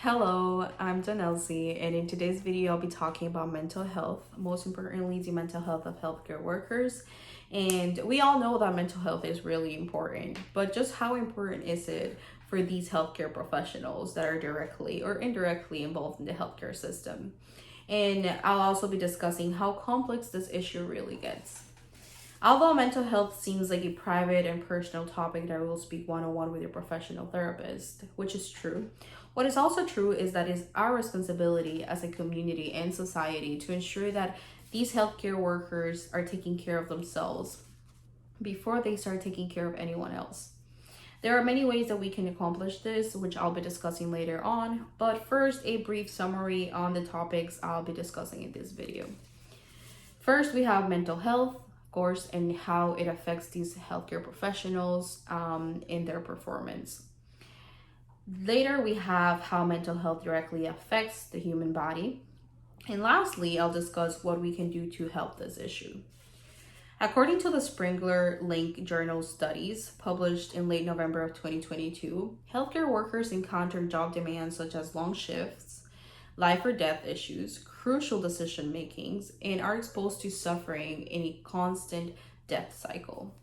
Hello, I'm Janelsi, and in today's video, I'll be talking about mental health, most importantly, the mental health of healthcare workers. And we all know that mental health is really important, but just how important is it for these healthcare professionals that are directly or indirectly involved in the healthcare system? And I'll also be discussing how complex this issue really gets. Although mental health seems like a private and personal topic that will speak one-on-one with your professional therapist, which is true, what is also true is that it's our responsibility as a community and society to ensure that these healthcare workers are taking care of themselves before they start taking care of anyone else. There are many ways that we can accomplish this, which I'll be discussing later on, but first, a brief summary on the topics I'll be discussing in this video. First, we have mental health, course, and how it affects these healthcare professionals in their performance. Later, we have how mental health directly affects the human body. And lastly, I'll discuss what we can do to help this issue. According to the Springer Link Journal studies published in late November of 2022, healthcare workers encounter job demands such as long shifts, life or death issues, crucial decision makings, and are exposed to suffering in a constant death cycle.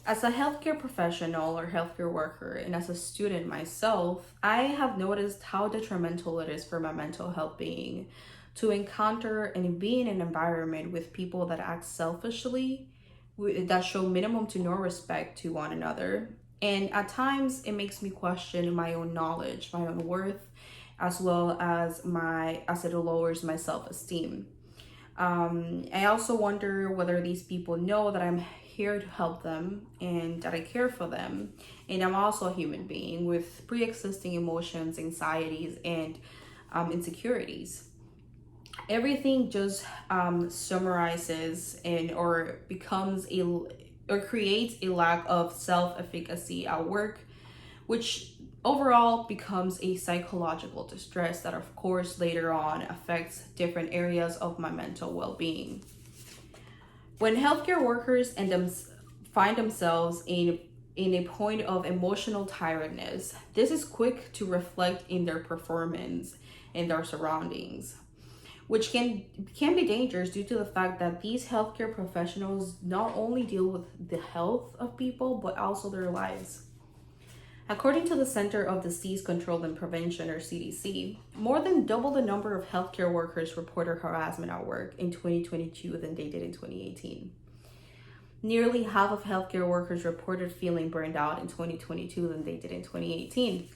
As a healthcare professional or healthcare worker, and as a student myself, I have noticed how detrimental it is for my mental health being to encounter and be in an environment with people that act selfishly, that show minimum to no respect to one another. And at times, it makes me question my own knowledge, my own worth, as well as it lowers my self-esteem. I also wonder whether these people know that I'm here to help them and that I care for them. And I'm also a human being with pre-existing emotions, anxieties, and insecurities. Everything just summarizes or creates a lack of self-efficacy at work, which overall becomes a psychological distress that of course later on affects different areas of my mental well-being. When healthcare workers find themselves in a point of emotional tiredness, this is quick to reflect in their performance and their surroundings, which can be dangerous due to the fact that these healthcare professionals not only deal with the health of people, but also their lives. According to the Center of Disease Control and Prevention, or CDC, more than double the number of healthcare workers reported harassment at work in 2022 than they did in 2018. Nearly half of healthcare workers reported feeling burned out in 2022 than they did in 2018.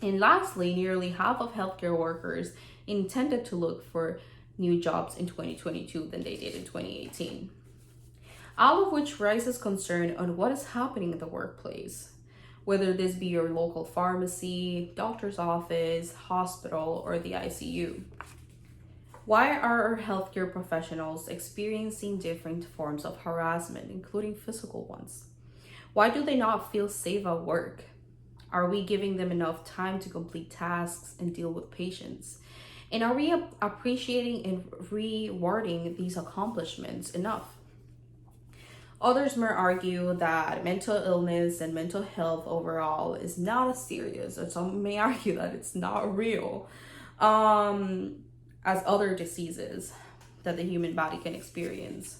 And lastly, nearly half of healthcare workers intended to look for new jobs in 2022 than they did in 2018. All of which raises concern on what is happening in the workplace, whether this be your local pharmacy, doctor's office, hospital, or the ICU. Why are our healthcare professionals experiencing different forms of harassment, including physical ones? Why do they not feel safe at work? Are we giving them enough time to complete tasks and deal with patients? And are we appreciating and rewarding these accomplishments enough? Others may argue that mental illness and mental health overall is not as serious, or some may argue that it's not real as other diseases that the human body can experience.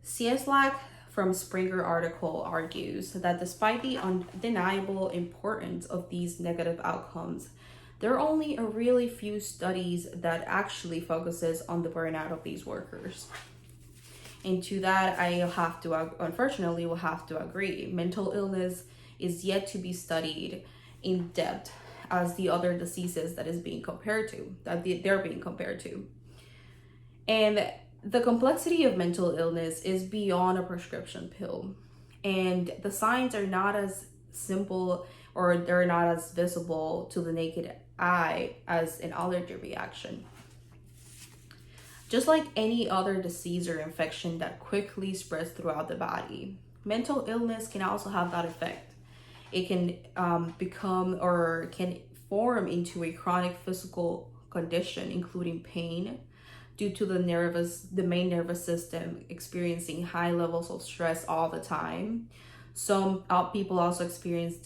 Cieslak from Springer article argues that despite the undeniable importance of these negative outcomes, there are only a really few studies that actually focuses on the burnout of these workers. And to that, unfortunately, will have to agree. Mental illness is yet to be studied in depth as the other diseases that they're being compared to. And the complexity of mental illness is beyond a prescription pill. And the signs are not as simple, or they're not as visible to the naked eye as an allergy reaction. Just like any other disease or infection that quickly spreads throughout the body, mental illness can also have that effect. It can can form into a chronic physical condition, including pain due to the main nervous system experiencing high levels of stress all the time, Some people also experience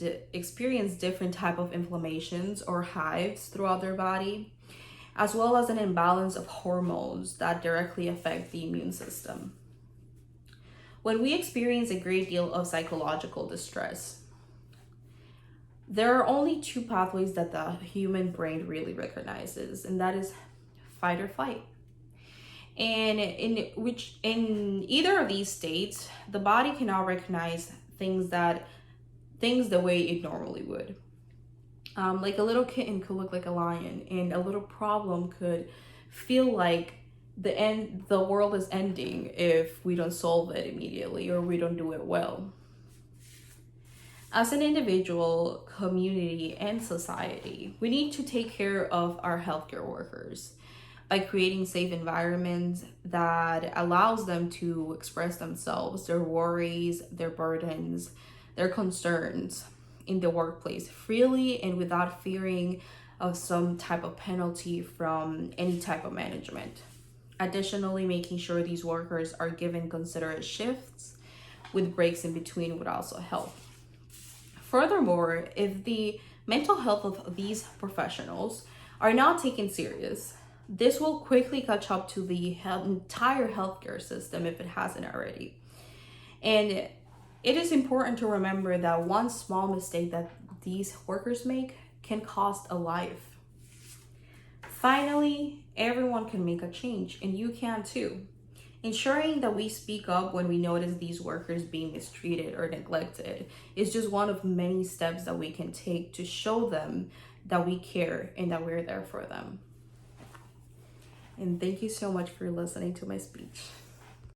different type of inflammations or hives throughout their body, as well as an imbalance of hormones that directly affect the immune system. When we experience a great deal of psychological distress, there are only two pathways that the human brain really recognizes, and that is fight or flight. And in either of these states, the body cannot recognize things the way it normally would. Like a little kitten could look like a lion, and a little problem could feel like the world is ending if we don't solve it immediately or we don't do it well. As an individual, community, and society, we need to take care of our healthcare workers by creating safe environments that allows them to express themselves, their worries, their burdens, their concerns in the workplace freely and without fearing of some type of penalty from any type of management. Additionally, making sure these workers are given considerate shifts with breaks in between would also help. Furthermore, if the mental health of these professionals are not taken serious, this will quickly catch up to the entire healthcare system if it hasn't already. And it is important to remember that one small mistake that these workers make can cost a life. Finally, everyone can make a change, and you can too. Ensuring that we speak up when we notice these workers being mistreated or neglected is just one of many steps that we can take to show them that we care and that we're there for them. And thank you so much for listening to my speech.